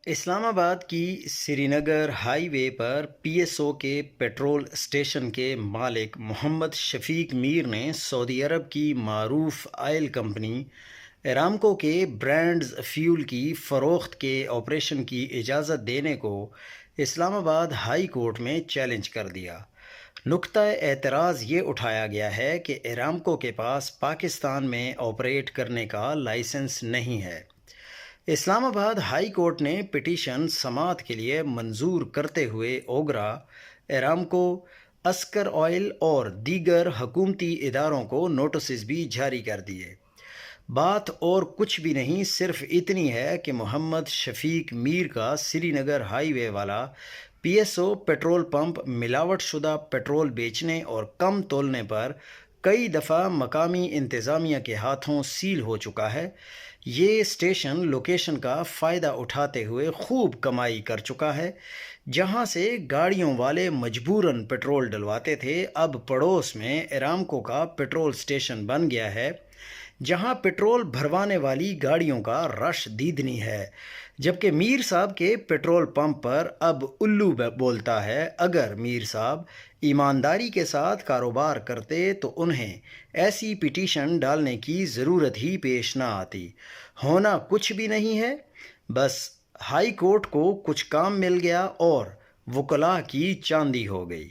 اسلام آباد کی سری نگر ہائی وے پر P S O کے پیٹرول اسٹیشن کے مالک محمد شفیق میر نے سعودی عرب کی معروف آئل کمپنی ایرامکو کے برانڈز فیول کی فروخت کے آپریشن کی اجازت دینے کو اسلام آباد ہائی کورٹ میں چیلنج کر دیا۔ نقطہ اعتراض یہ اٹھایا گیا ہے کہ ایرامکو کے پاس پاکستان میں آپریٹ کرنے کا لائسنس نہیں ہے۔ اسلام آباد ہائی کورٹ نے پٹیشن سماعت کے لیے منظور کرتے ہوئے اوگرا، ایرامکو، اسکر آئل اور دیگر حکومتی اداروں کو نوٹسز بھی جاری کر دیے۔ بات اور کچھ بھی نہیں، صرف اتنی ہے کہ محمد شفیق میر کا سری نگر ہائی وے والا P S O petrol pump ملاوٹ شدہ پیٹرول بیچنے اور کم تولنے پر کئی دفعہ مقامی انتظامیہ کے ہاتھوں سیل ہو چکا ہے۔ یہ اسٹیشن لوکیشن کا فائدہ اٹھاتے ہوئے خوب کمائی کر چکا ہے۔ جہاں سے گاڑیوں والے مجبوراً پیٹرول ڈلواتے تھے، اب پڑوس میں ایرامکو کا پیٹرول اسٹیشن بن گیا ہے، جہاں پیٹرول بھروانے والی گاڑیوں کا رش دیدنی ہے، جبکہ میر صاحب کے پیٹرول پمپ پر اب الو بولتا ہے۔ اگر میر صاحب ایمانداری کے ساتھ کاروبار کرتے تو انہیں ایسی پٹیشن ڈالنے کی ضرورت ہی پیش نہ آتی۔ ہونا کچھ بھی نہیں ہے، بس ہائی کورٹ کو کچھ کام مل گیا اور وکلاء کی چاندی ہو گئی۔